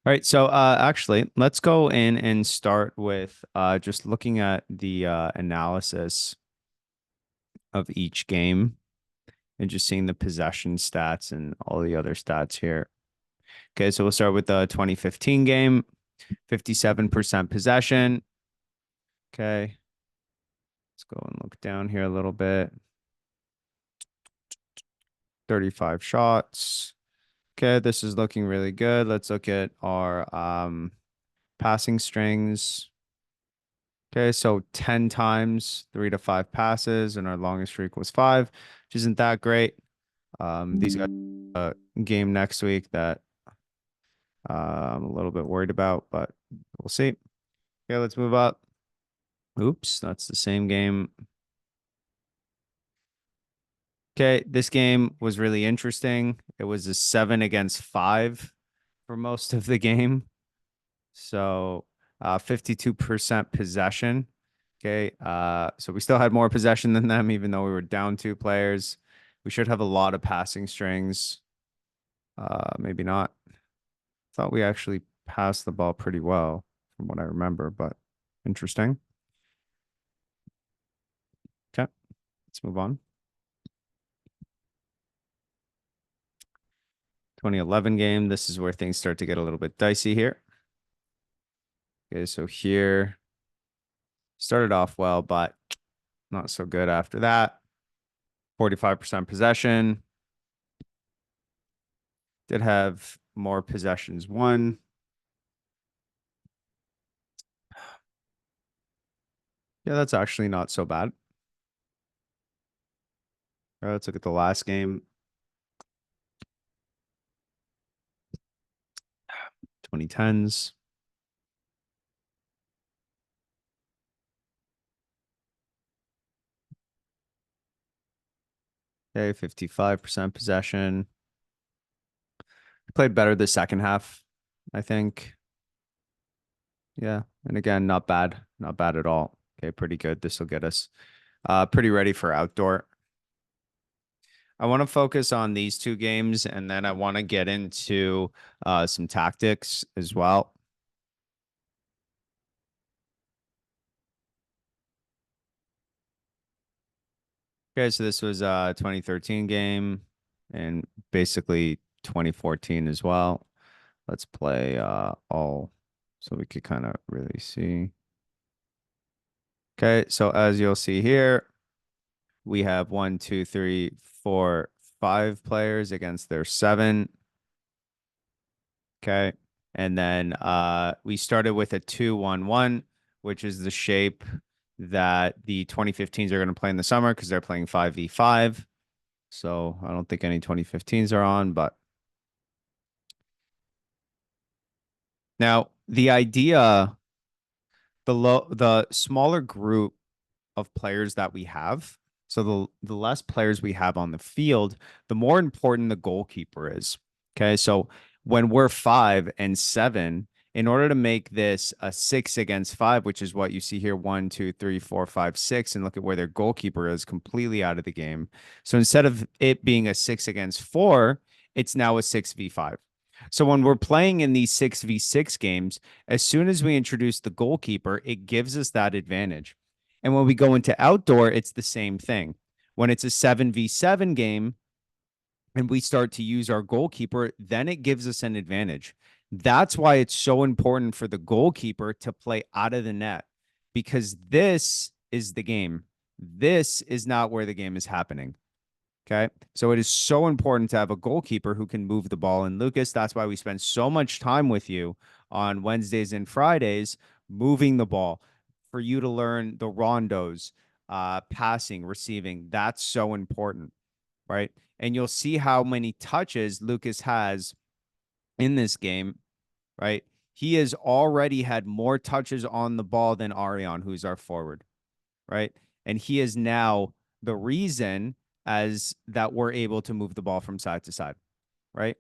All right, so actually, let's go in and start with just looking at the analysis of each game and just seeing the possession stats and all the other stats here. Okay, so we'll start with the 2015 game, 57% possession. Okay, let's go and look down here a little bit. 35 shots. Okay, this is looking really good. Let's look at our passing strings. Okay, so 10 times 3 to 5 passes, and our longest streak was 5, which isn't that great. These guys game next week that I'm a little bit worried about, but we'll see. Okay, let's move up. Oops, that's the same game. Okay, this game was really interesting. It was a 7 against 5 for most of the game. So 52% possession. Okay. So we still had more possession than them, even though we were down 2 players. We should have a lot of passing strings. Maybe not. Thought we actually passed the ball pretty well from what I remember, but interesting. Okay, let's move on. 2011 game. This is where things start to get a little bit dicey here. Okay, so here started off well, but not so good after that. 45% possession. Did have more possessions won. Yeah, that's actually not so bad. Let's look at the last game. 2010s. Okay, 55% possession. Played better the second half, I think. Yeah. And again, not bad. Not bad at all. Okay, pretty good. This will get us pretty ready for outdoor. I want to focus on these 2 games, and then I want to get into some tactics as well. Okay, so this was a 2013 game and basically 2014 as well. Let's play all so we could kind of really see. Okay, so as you'll see here, we have 1, 2, 3, 4, 5 players against their 7. Okay. And then we started with a 2-1-1, which is the shape that the 2015s are going to play in the summer because they're playing 5v5. So I don't think any 2015s are on, but now the idea, the smaller group of players that we have, so the less players we have on the field, the more important the goalkeeper is. Okay, so when we're 5 and 7, in order to make this a 6 against 5, which is what you see here, 1, 2, 3, 4, 5, 6, and look at where their goalkeeper is completely out of the game. So instead of it being a 6 against 4, it's now a 6v5. So when we're playing in these 6v6 games, as soon as we introduce the goalkeeper, it gives us that advantage. And when we go into outdoor, it's the same thing. When it's a 7v7 game and we start to use our goalkeeper, then it gives us an advantage. That's why it's so important for the goalkeeper to play out of the net, because this is the game. This is not where the game is happening. Okay. So it is so important to have a goalkeeper who can move the ball. And Lucas, that's why we spend so much time with you on Wednesdays and Fridays moving the ball for you to learn the rondos, passing, receiving. That's so important. Right. And you'll see how many touches Lucas has in this game. Right. He has already had more touches on the ball than Arion, who's our forward. Right. And he is now the reason as that we're able to move the ball from side to side, right?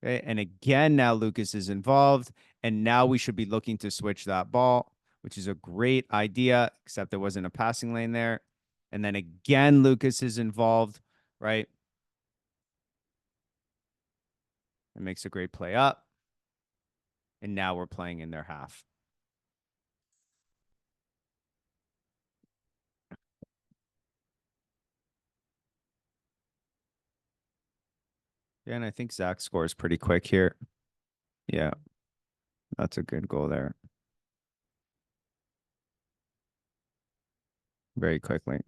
Okay. And again, now Lucas is involved, and now we should be looking to switch that ball, which is a great idea, except there wasn't a passing lane there. And then again, Lucas is involved, right? and makes a great play up. And now we're playing in their half. Yeah, and I think Zach scores pretty quick here. Yeah, that's a good goal there. Very quickly.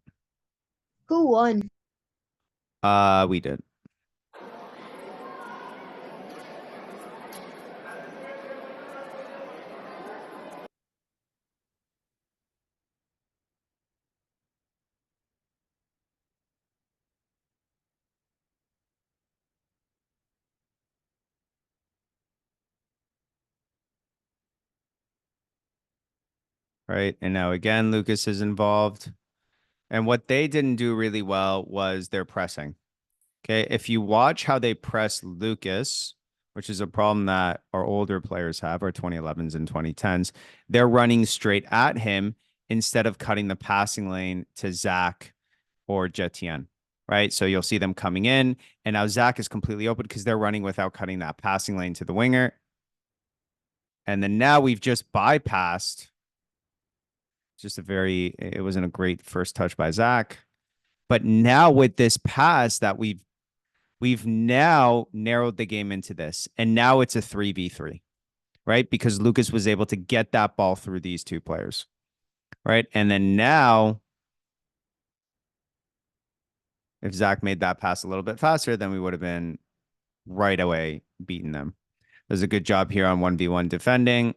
Who won? We did. Right. And now again, Lucas is involved. And what they didn't do really well was their pressing. Okay. If you watch how they press Lucas, which is a problem that our older players have, our 2011s and 2010s, they're running straight at him instead of cutting the passing lane to Zach or Jetien. Right. So you'll see them coming in, and now Zach is completely open because they're running without cutting that passing lane to the winger. And then now we've just bypassed. Just it wasn't a great first touch by Zach. But now with this pass that we've now narrowed the game into this. And now it's a 3v3, right? Because Lucas was able to get that ball through these two players, right? And then now, if Zach made that pass a little bit faster, then we would have been right away beating them. Does a good job here on 1v1 defending.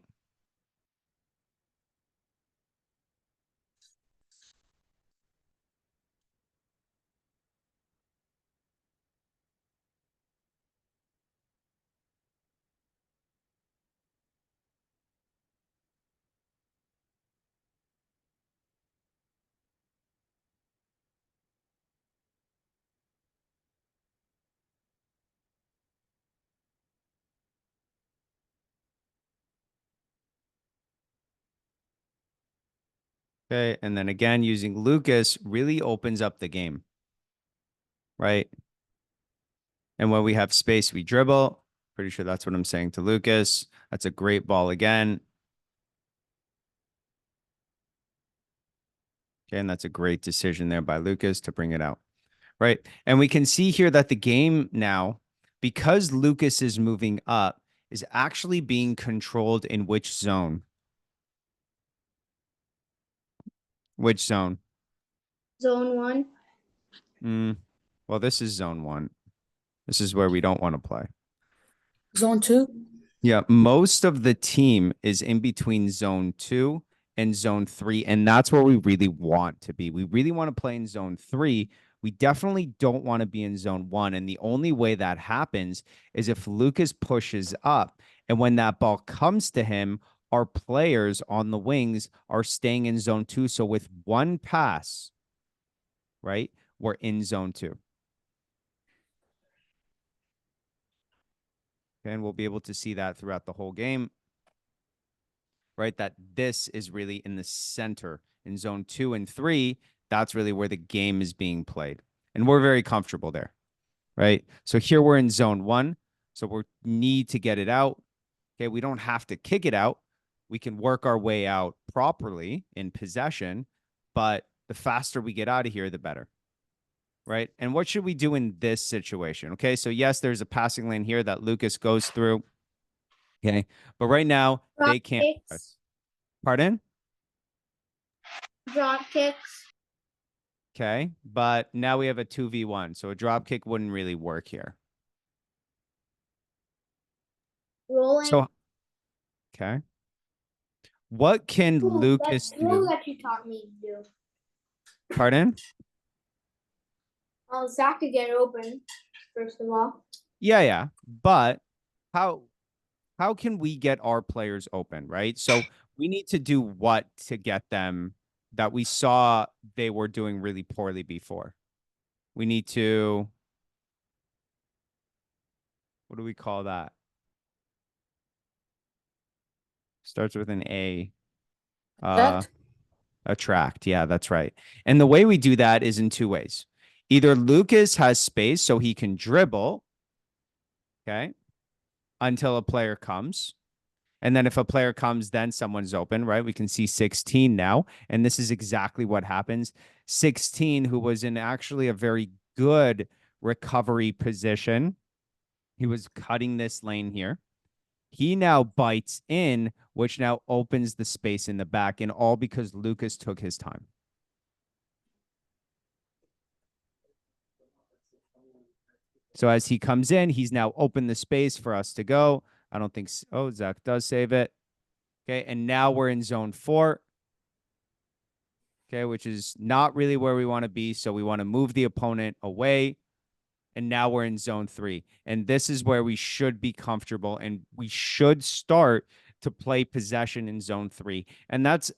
Okay. And then again, using Lucas really opens up the game, right? And when we have space, we dribble. Pretty sure that's what I'm saying to Lucas. That's a great ball again. Okay, and that's a great decision there by Lucas to bring it out. Right. And we can see here that the game now, because Lucas is moving up, is actually being controlled in which zone? Which zone? Zone 1. Well, this is zone 1. This is where we don't want to play. Zone 2? Yeah, most of the team is in between zone 2 and zone 3, and that's where we really want to be. We really want to play in zone 3. We definitely don't want to be in zone 1, and the only way that happens is if Lucas pushes up, and when that ball comes to him, our players on the wings are staying in zone 2. So with one pass, right, we're in zone 2. And we'll be able to see that throughout the whole game, right? That this is really in the center in zone 2 and 3. That's really where the game is being played. And we're very comfortable there, right? So here we're in zone 1. So we need to get it out. Okay, we don't have to kick it out. We can work our way out properly in possession, but the faster we get out of here, the better. Right. And what should we do in this situation? Okay. So, yes, there's a passing lane here that Lucas goes through. Okay. But right now, they can't. Kicks. Pardon? Drop kicks. Okay. But now we have a 2v1. So a drop kick wouldn't really work here. Rolling. So, okay. What can Lucas do? That you taught me to do. Pardon? Oh, Zach could get open, first of all. Yeah. But how can we get our players open, right? So we need to do what to get them that we saw they were doing really poorly before? We need to, what do we call that? Starts with an A. Attract. Yeah, that's right. And the way we do that is in 2 ways. Either Lucas has space so he can dribble. Okay. until a player comes. And then if a player comes, then someone's open, right? We can see 16 now. And this is exactly what happens. 16, who was in actually a very good recovery position. He was cutting this lane here. He now bites in, which now opens the space in the back, and all because Lucas took his time. So as he comes in, he's now opened the space for us to go. I don't think so. Oh, Zach does save it. Okay, and now we're in zone 4. Okay, which is not really where we want to be. So we want to move the opponent away. And now we're in zone 3. And this is where we should be comfortable. And we should start to play possession in zone 3. And that's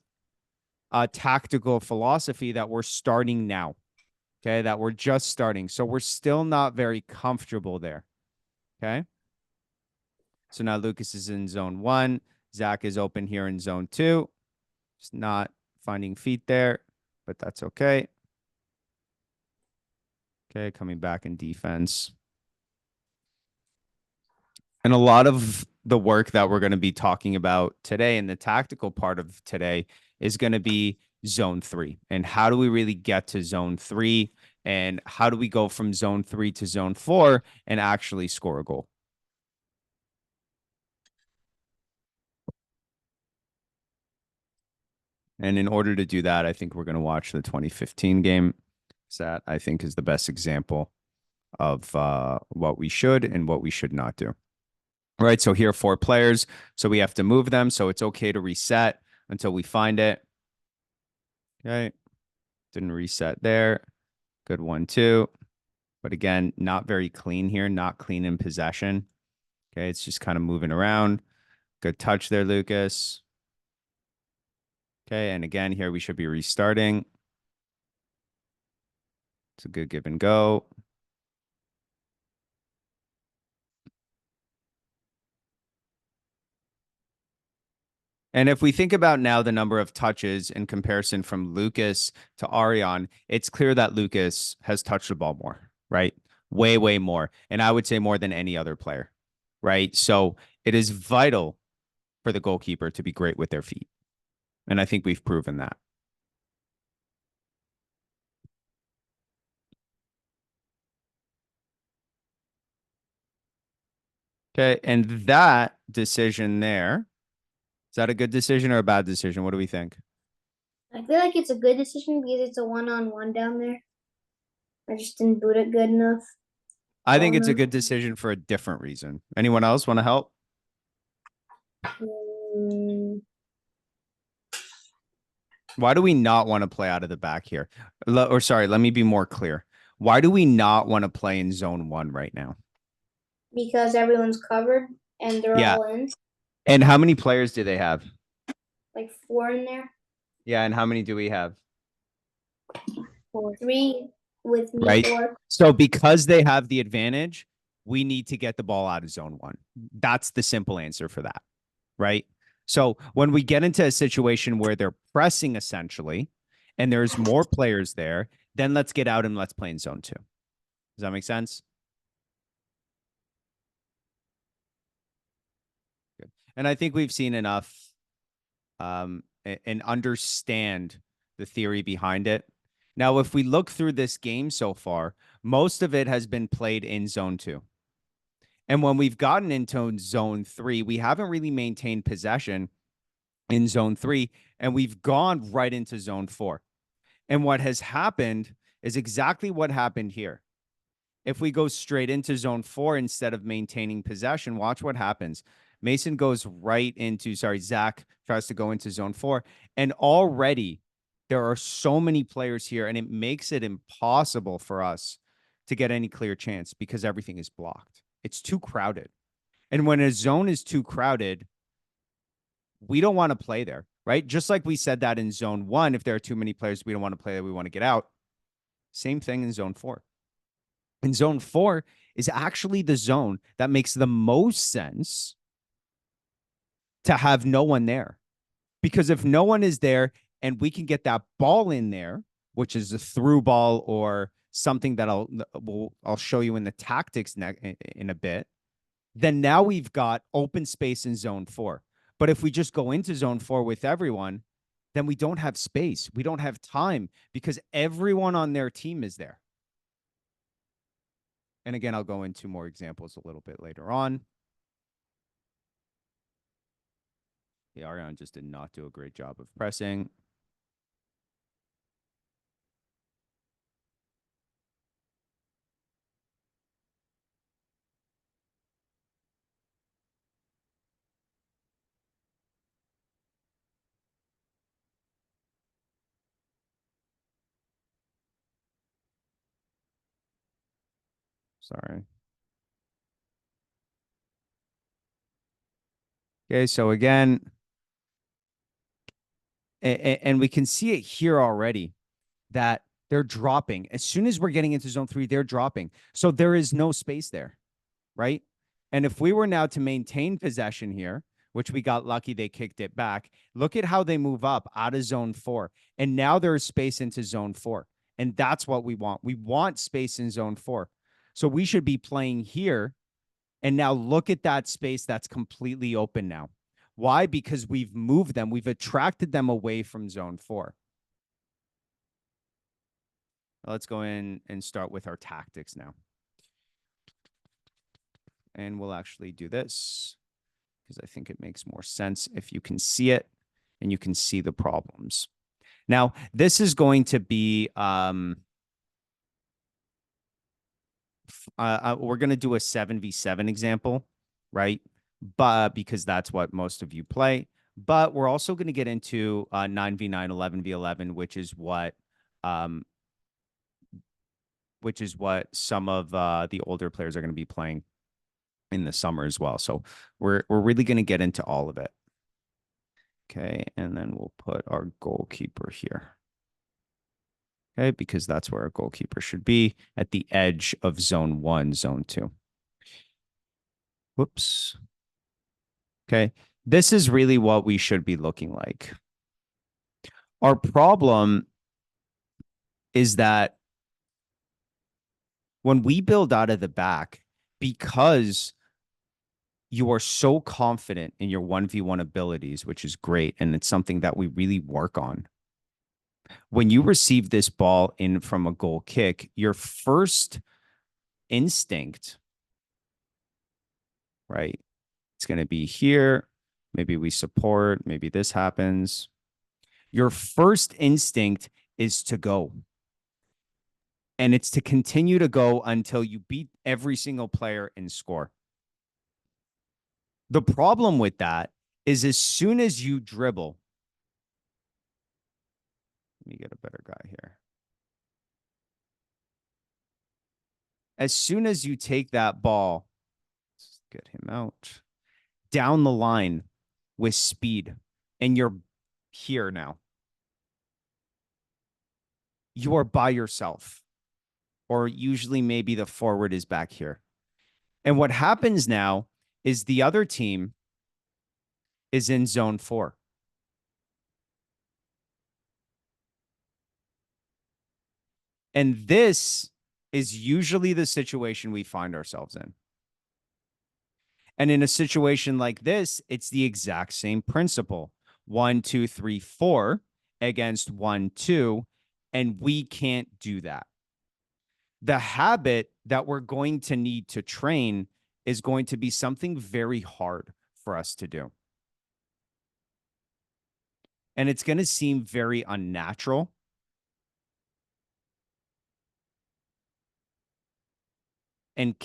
a tactical philosophy that we're starting now. Okay, that we're just starting. So we're still not very comfortable there. Okay. So now Lucas is in zone 1. Zach is open here in zone 2. Just not finding feet there, but that's okay. Okay, coming back in defense. And a lot of the work that we're going to be talking about today and the tactical part of today is going to be zone 3. And how do we really get to zone 3? And how do we go from zone 3 to zone 4 and actually score a goal? And in order to do that, I think we're going to watch the 2015 game. That I think is the best example of what we should and what we should not do. All right, so here are 4 players. So we have to move them. So it's okay to reset until we find it. Okay, didn't reset there. Good 1-2. But again, not very clean here, not clean in possession. Okay, it's just kind of moving around. Good touch there, Lucas. Okay, and again, here we should be restarting. It's a good give and go. And if we think about now the number of touches in comparison from Lucas to Arian, it's clear that Lucas has touched the ball more, right? Way, way more. And I would say more than any other player, right? So it is vital for the goalkeeper to be great with their feet. And I think we've proven that. Okay, and that decision there, is that a good decision or a bad decision? What do we think? I feel like it's a good decision because it's a one-on-one down there. I just didn't boot it good enough. I think it's a good decision for a different reason. Anyone else want to help? Why do we not want to play out of the back here? Or sorry, let me be more clear. Why do we not want to play in zone 1 right now? Because everyone's covered and they're Yeah. all in. And how many players do they have? Like 4 in there. Yeah, and how many do we have? 3 with me. Right. 4. So because they have the advantage, we need to get the ball out of zone 1. That's the simple answer for that. Right. So when we get into a situation where they're pressing essentially, and there's more players there, then let's get out and let's play in zone 2. Does that make sense? Good. And I think we've seen enough and understand the theory behind it. Now, if we look through this game so far, most of it has been played in zone 2. And when we've gotten into zone 3, we haven't really maintained possession in zone 3, and we've gone right into zone 4. And what has happened is exactly what happened here. If we go straight into zone 4 instead of maintaining possession, watch what happens. Mason goes right into, Zach tries to go into zone 4. And already there are so many players here, and it makes it impossible for us to get any clear chance because everything is blocked. It's too crowded. And when a zone is too crowded, we don't want to play there, right? Just like we said that in zone 1, if there are too many players, we don't want to play there, we want to get out. Same thing in zone 4. And zone 4 is actually the zone that makes the most sense to have no one there. Because if no one is there and we can get that ball in there, which is a through ball or something that I'll show you in the tactics in a bit, then now we've got open space in zone 4. But if we just go into zone 4 with everyone, then we don't have space. We don't have time because everyone on their team is there. And again, I'll go into more examples a little bit later on. The Ariane just did not do a great job of pressing. Sorry. Okay, so again, and we can see it here already that they're dropping. As soon as we're getting into zone 3, they're dropping. So there is no space there, right? And if we were now to maintain possession here, which we got lucky, they kicked it back. Look at how they move up out of zone 4. And now there is space into zone 4. And that's what we want. We want space in zone 4. So we should be playing here. And now look at that space that's completely open now. Why? Because we've moved them. We've attracted them away from zone 4. Let's go in and start with our tactics now. And we'll actually do this because I think it makes more sense if you can see it and you can see the problems. Now, this is going to be, we're going to do a 7v7 example, right? But because that's what most of you play. But we're also going to get into 9v9, 11v11, which is what some of the older players are going to be playing in the summer as well. So we're really going to get into all of it. Okay, and then we'll put our goalkeeper here. Okay, because that's where our goalkeeper should be, at the edge of zone 1, zone 2. Whoops. Okay, this is really what we should be looking like. Our problem is that when we build out of the back, because you are so confident in your 1v1 abilities, which is great, and it's something that we really work on. When you receive this ball in from a goal kick, your first instinct, right? It's going to be here. Maybe we support. Maybe this happens. Your first instinct is to go. And it's to continue to go until you beat every single player and score. The problem with that is as soon as you dribble, let me get a better guy here. As soon as you take that ball, let's get him out, down the line with speed, and you're here now, you are by yourself. Or usually maybe the forward is back here. And what happens now is the other team is in zone 4. And this is usually the situation we find ourselves in. And in a situation like this, it's the exact same principle. 1, 2, 3, 4 against 1, 2, and we can't do that. The habit that we're going to need to train is going to be something very hard for us to do. And it's going to seem very unnatural. And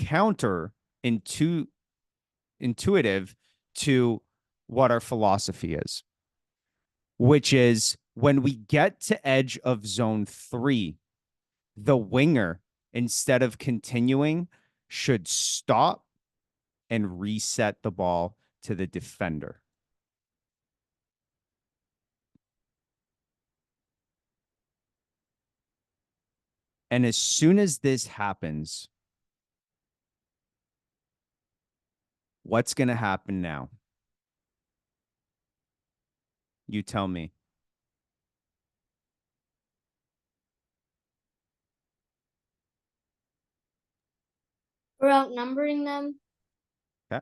intuitive to what our philosophy is, which is when we get to edge of zone 3, the winger, instead of continuing, should stop and reset the ball to the defender. And as soon as this happens, what's going to happen now? You tell me. We're outnumbering them. Okay.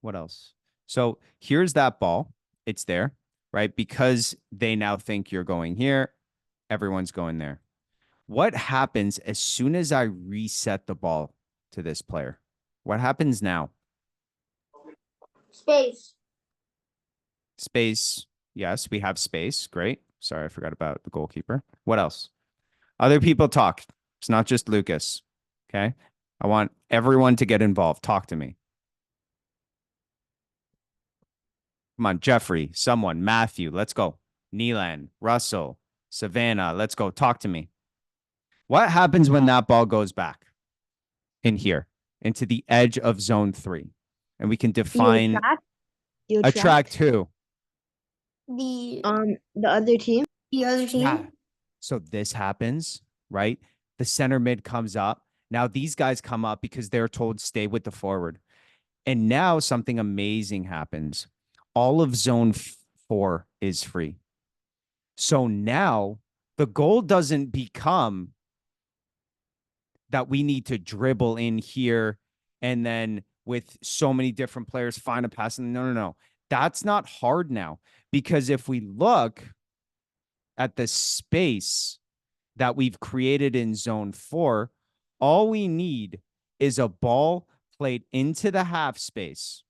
What else? So here's that ball. It's there, right? Because they now think you're going here. Everyone's going there. What happens as soon as I reset the ball to this player? What happens now? Space. Space. Yes, we have space. Great. Sorry, I forgot about the goalkeeper. What else? Other people talk. It's not just Lucas. Okay. I want everyone to get involved. Talk to me. Come on, Jeffrey, someone, Matthew, let's go. Neelan, Russell, Savannah, let's go. Talk to me. What happens when that ball goes back in here into the edge of zone 3? And we can define You attract who? The the other team. the other team. Yeah. So this happens, right? The center mid comes up. Now these guys come up because they're told stay with the forward. And now something amazing happens. All of zone 4 is free. So now the goal doesn't become that we need to dribble in here and then with so many different players find a pass. No. That's not hard now, because if we look at the space that we've created in zone 4, all we need is a ball played into the half space.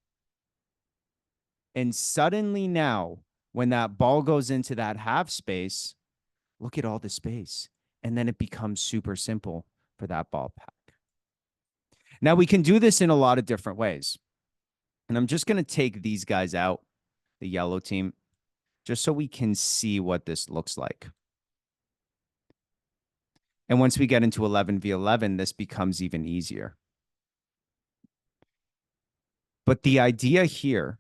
And suddenly now, when that ball goes into that half space, look at all the space. And then it becomes super simple for that ball pack. Now, we can do this in a lot of different ways. And I'm just going to take these guys out, the yellow team, just so we can see what this looks like. And once we get into 11v11, this becomes even easier. But the idea here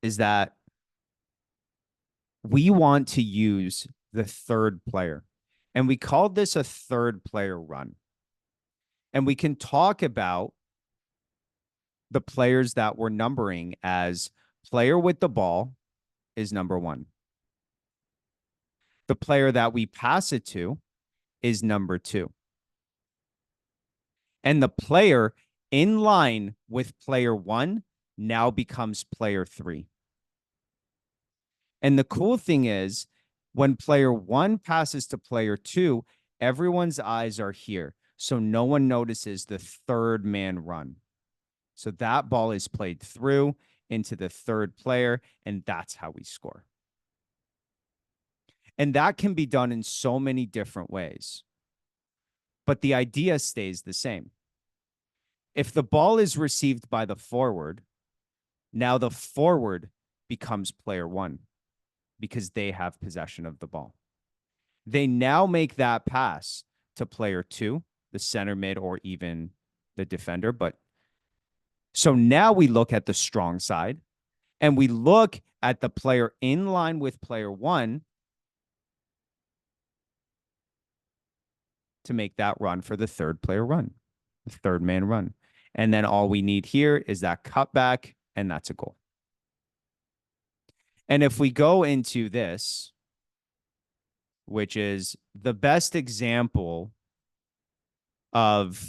is that we want to use the third player. And we called this a third player run. And we can talk about the players that we're numbering as player with the ball is number 1. The player that we pass it to is number 2. And the player in line with player 1 now becomes player 3. And the cool thing is, when player 1 passes to player 2, everyone's eyes are here. So no one notices the third man run. So that ball is played through into the third player, and that's how we score. And that can be done in so many different ways. But the idea stays the same. If the ball is received by the forward, now the forward becomes player 1 because they have possession of the ball. They now make that pass to player 2, the center mid, or even the defender. But so now we look at the strong side and we look at the player in line with player 1 to make that run for the third player run, the third man run. And then all we need here is that cutback, and that's a goal. And if we go into this, which is the best example of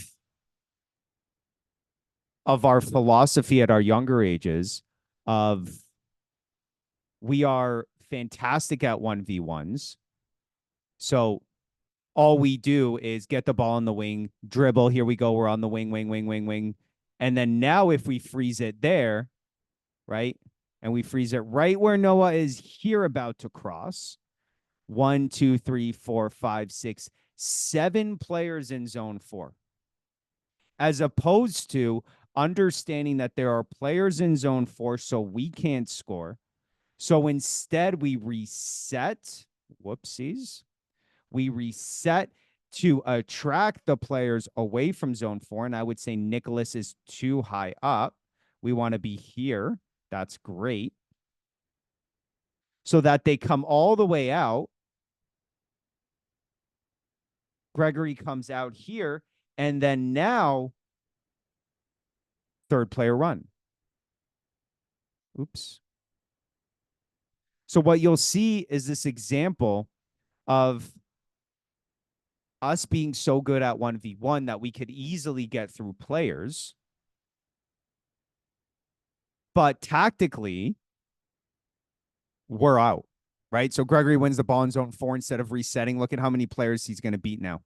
our philosophy at our younger ages, of we are fantastic at 1v1s. So all we do is get the ball on the wing, dribble. Here we go. We're on the wing. And then now if we freeze it there, right? And we freeze it right where Noah is here about to cross. 1, 2, 3, 4, 5, 6, 7 players in zone 4. As opposed to understanding that there are players in zone 4, so we can't score. So instead we reset. Whoopsies. We reset to attract the players away from zone 4. And I would say Nicholas is too high up. We want to be here. That's great. So that they come all the way out. Gregory comes out here. And then now, third player run. Oops. So what you'll see is this example of us being so good at 1v1 that we could easily get through players. But tactically, we're out, right? So Gregory wins the ball in zone 4 instead of resetting. Look at how many players he's going to beat now.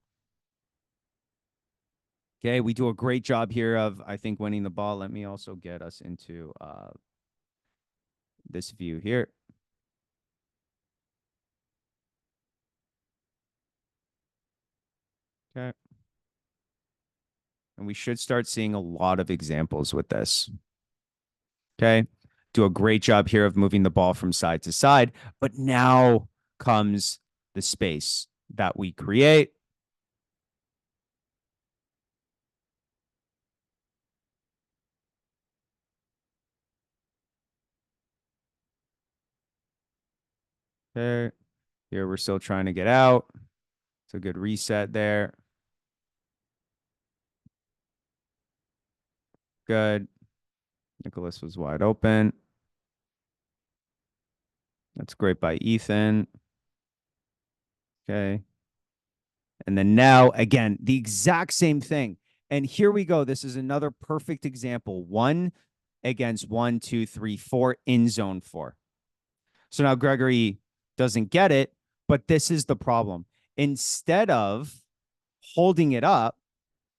Okay, we do a great job here of, I think, winning the ball. Let me also get us into this view here. Okay. And we should start seeing a lot of examples with this. Okay. Do a great job here of moving the ball from side to side. But now comes the space that we create. Okay. Here we're still trying to get out. It's a good reset there. Good. Nicholas was wide open. That's great by Ethan. Okay. And then now, again, the exact same thing. And here we go. This is another perfect example. 1 against 1, 2, 3, 4 in zone 4. So now Gregory doesn't get it, but this is the problem. Instead of holding it up,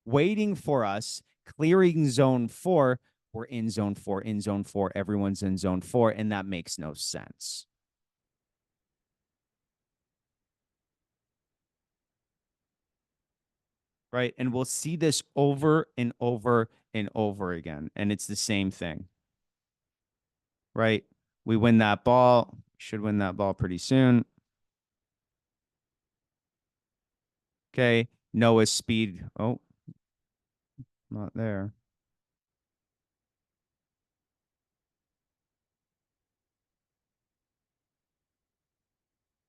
waiting for us, clearing zone 4, we're in zone 4, in zone 4. Everyone's in zone 4, and that makes no sense. Right? And we'll see this over and over and over again. And it's the same thing. Right? We win that ball. Should win that ball pretty soon. Okay. Noah's speed. Oh, not there.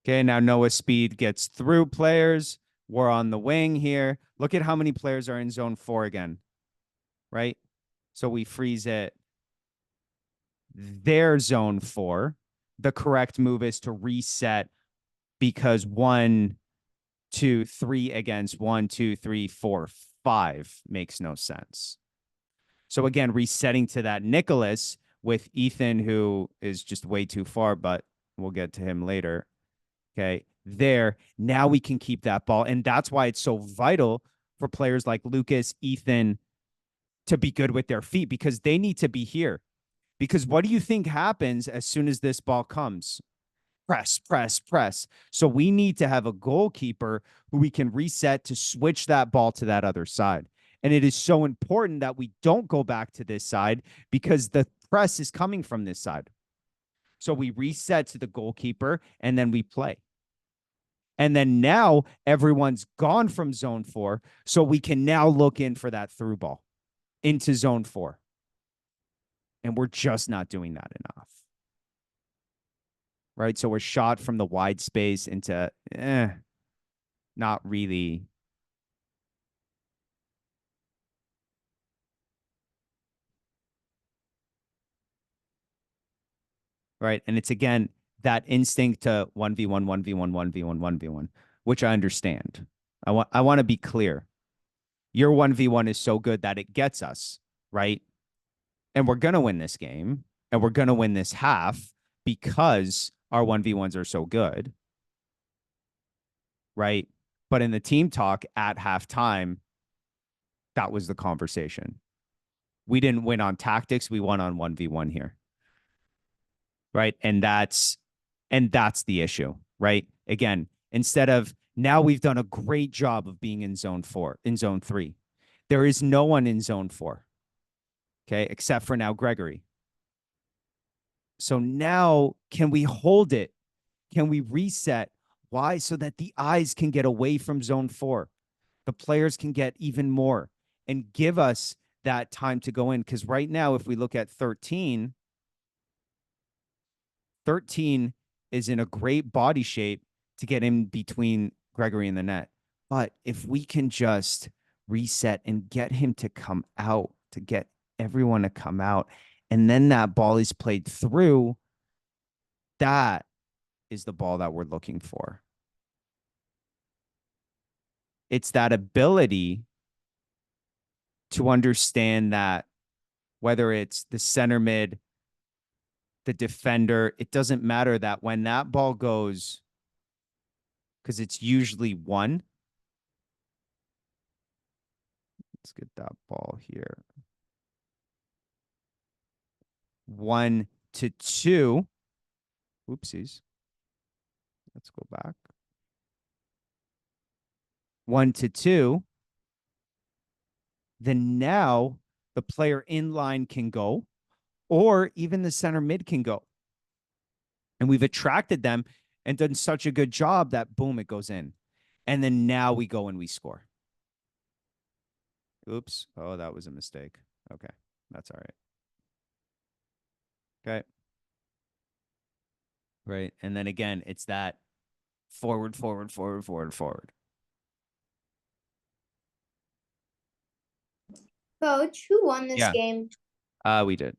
Okay. Now Noah's speed gets through players. We're on the wing here. Look at how many players are in zone 4 again. Right? So we freeze it. Their zone 4. The correct move is to reset because 1, 2, 3 against 1, 2, 3, 4, 5 makes no sense. So again, resetting to that Nicholas with Ethan, who is just way too far, but we'll get to him later. Okay, there. Now we can keep that ball. And that's why it's so vital for players like Lucas, Ethan, to be good with their feet because they need to be here. Because what do you think happens as soon as this ball comes? Press, press, press. So we need to have a goalkeeper who we can reset to switch that ball to that other side. And it is so important that we don't go back to this side because the press is coming from this side. So we reset to the goalkeeper and then we play. And then now everyone's gone from zone 4. So we can now look in for that through ball into zone 4. And we're just not doing that enough. Right? So we're shot from the wide space into not really. Right? And it's again that instinct to 1v1, 1v1, 1v1, 1v1, which I understand. I want to be clear. Your 1v1 is so good that it gets us, right? And we're going to win this game and we're going to win this half because our 1v1s are so good. Right? But in the team talk at halftime, that was the conversation. We didn't win on tactics. We won on 1v1 here. Right? And that's the issue, right? Again, instead of now we've done a great job of being in zone 4, in zone 3. There is no one in zone 4. Okay, except for now Gregory. So now can we hold it? Can we reset? Why? So that the eyes can get away from zone 4. The players can get even more and give us that time to go in. Because right now, if we look at 13 is in a great body shape to get in between Gregory and the net. But if we can just reset and get him to come out, to get everyone to come out, and then that ball is played through, that is the ball that we're looking for. it's that ability to understand that whether it's the center mid, the defender, it doesn't matter that when that ball goes, because it's usually one. Let's get that ball here. 1 to 2. Oopsies. Let's go back. 1 to 2. Then now the player in line can go, or even the center mid can go. And we've attracted them and done such a good job that boom, it goes in. And then now we go and we score. Oops. Oh, that was a mistake. Okay. That's all right. Okay. Right. And then again, it's that forward, forward, forward, forward, forward. Coach, who won this Yeah. game? We did.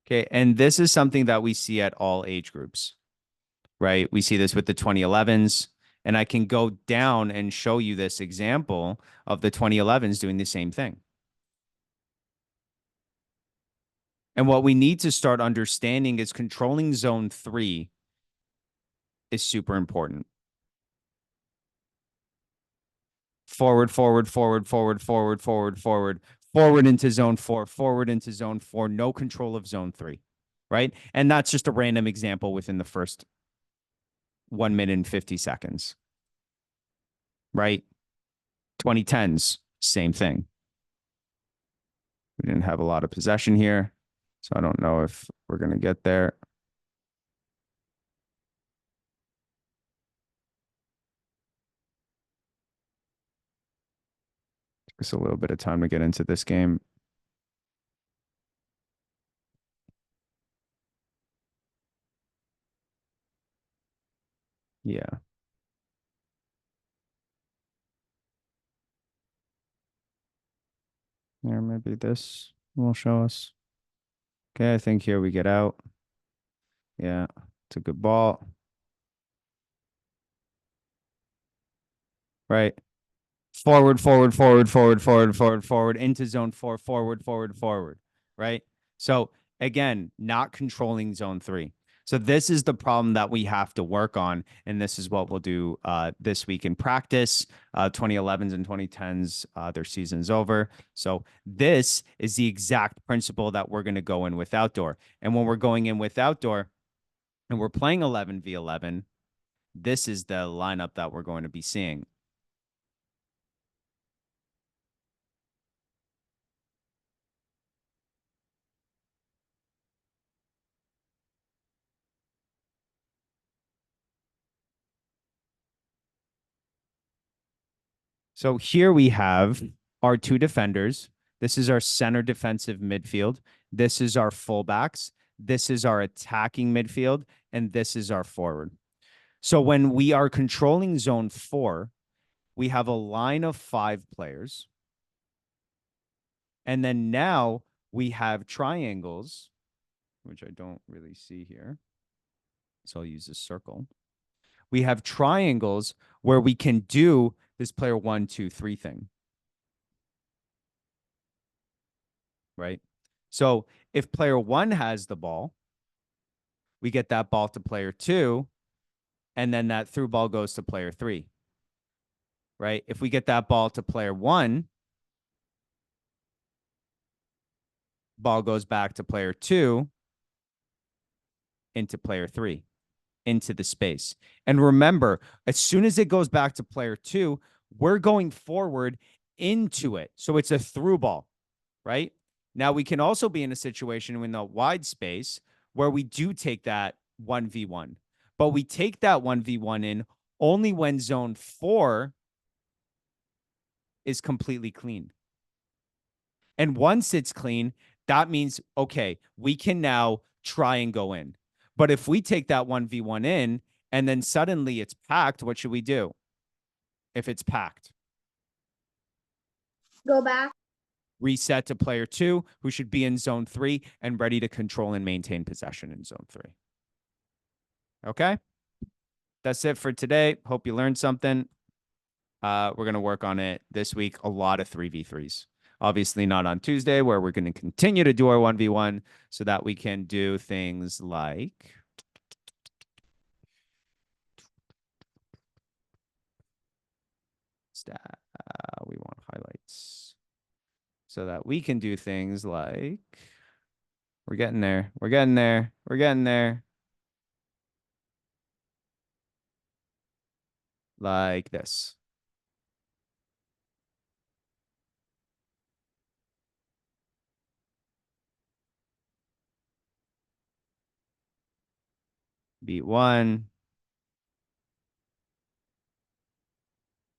Okay. And this is something that we see at all age groups, right? We see this with the 2011s. And I can go down and show you this example of the 2011s doing the same thing. And what we need to start understanding is controlling zone 3 is super important. Forward, forward, forward, forward, forward, forward, forward, forward into zone 4, forward into zone 4, no control of zone 3, right? And that's just a random example within the first 1 minute and 50 seconds, right? 2010s, same thing. We didn't have a lot of possession here, so I don't know if we're going to get there. Took us a little bit of time to get into this game. Yeah. Or maybe this will show us. Okay, I think here we get out. Yeah, it's a good ball. Right. Forward, forward, forward, forward, forward, forward, forward, into zone 4, forward, forward, forward. Right. So again, not controlling zone 3. So this is the problem that we have to work on. And this is what we'll do this week in practice. 2011s and 2010s, their season's over. So this is the exact principle that we're going to go in with outdoor. And when we're going in with outdoor and we're playing 11v11, this is the lineup that we're going to be seeing. So here we have our 2 defenders. This is our center defensive midfield. This is our fullbacks. This is our attacking midfield. And this is our forward. So when we are controlling zone 4, we have a line of 5 players. And then now we have triangles, which I don't really see here. So I'll use this circle. We have triangles where we can do this player 1, 2, 3 thing. Right? So if player 1 has the ball, we get that ball to player 2, and then that through ball goes to player 3. Right? If we get that ball to player 1, ball goes back to player 2 into player 3, into the space. And remember, as soon as it goes back to player 2, we're going forward into it. So it's a through ball, right? Now we can also be in a situation in the wide space where we do take that 1v1, but we take that 1v1 in only when zone 4 is completely clean. And once it's clean, that means, okay, we can now try and go in. But if we take that 1v1 in and then suddenly it's packed, what should we do? If it's packed, Go back. reset to player 2, who should be in zone 3 and ready to control and maintain possession in zone 3. Okay? that's it for today. Hope you learned something. We're going to work on it this week. A lot of 3v3s. Obviously not on Tuesday, where we're going to continue to do our 1v1 so that we can do things like stat. We want highlights so that we can do things like we're getting there. We're getting there. We're getting there. Like this. Beat one.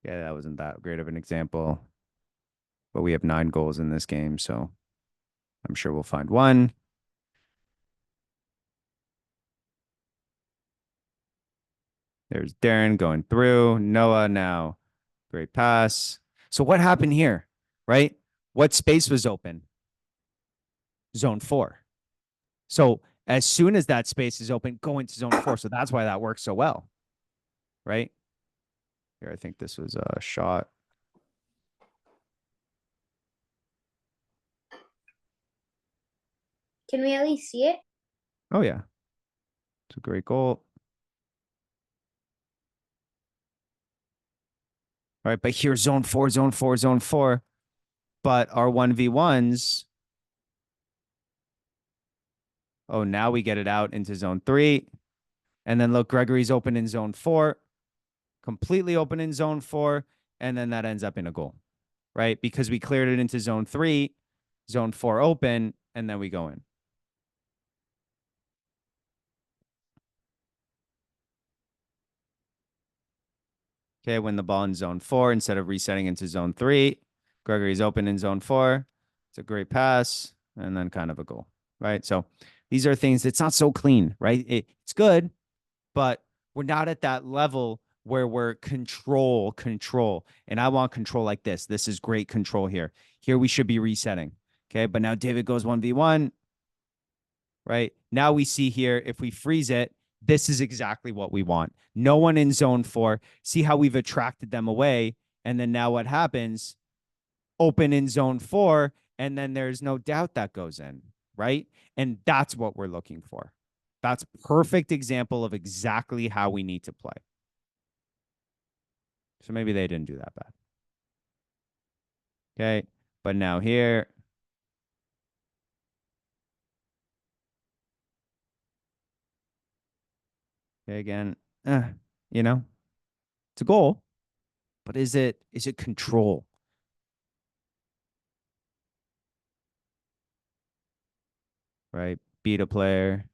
Yeah, that wasn't that great of an example. But we have 9 goals in this game, so I'm sure we'll find one. There's Darren going through. Noah now. Great pass. So what happened here, right? What space was open? Zone 4. So as soon as that space is open, go into zone 4. So that's why that works so well, right? Here, I think this was a shot. Can we at least see it? Oh, yeah. It's a great goal. All right, but here's zone 4, zone 4, zone 4. But our 1v1s. Oh, now we get it out into zone 3. And then look, Gregory's open in zone 4. Completely open in zone 4. And then that ends up in a goal, right? Because we cleared it into zone 3, zone 4 open, and then we go in. Okay, win the ball in zone 4 instead of resetting into zone 3. Gregory's open in zone 4. It's a great pass and then kind of a goal, right? So these are things, it's not so clean, right? It's good, but we're not at that level where we're control. And I want control like this. This is great control here. Here we should be resetting. Okay, but now David goes 1v1, right? Now we see here, if we freeze it, this is exactly what we want. No one in zone 4. See how we've attracted them away. And then now what happens? Open in zone 4. And then there's no doubt that goes in, right? And that's what we're looking for. That's perfect example of exactly how we need to play. So maybe they didn't do that bad. Okay. But now here. Okay, again, you know, it's a goal, but is it control? Right? Beat a player,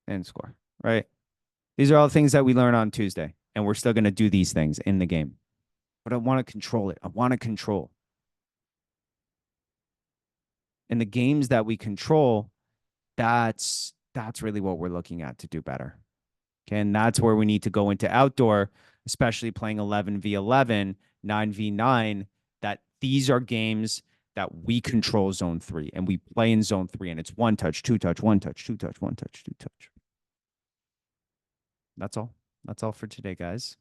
and score, right? These are all things that we learn on Tuesday, and we're still going to do these things in the game. But I want to control it. I want to control. And the games that we control, that's really what we're looking at to do better. Okay, and that's where we need to go into outdoor, especially playing 11v11, 9v9, that these are games that we control zone 3 and we play in zone 3 and it's 1 touch, 2 touch, 1 touch, 2 touch, 1 touch, 2 touch. That's all. That's all for today, guys.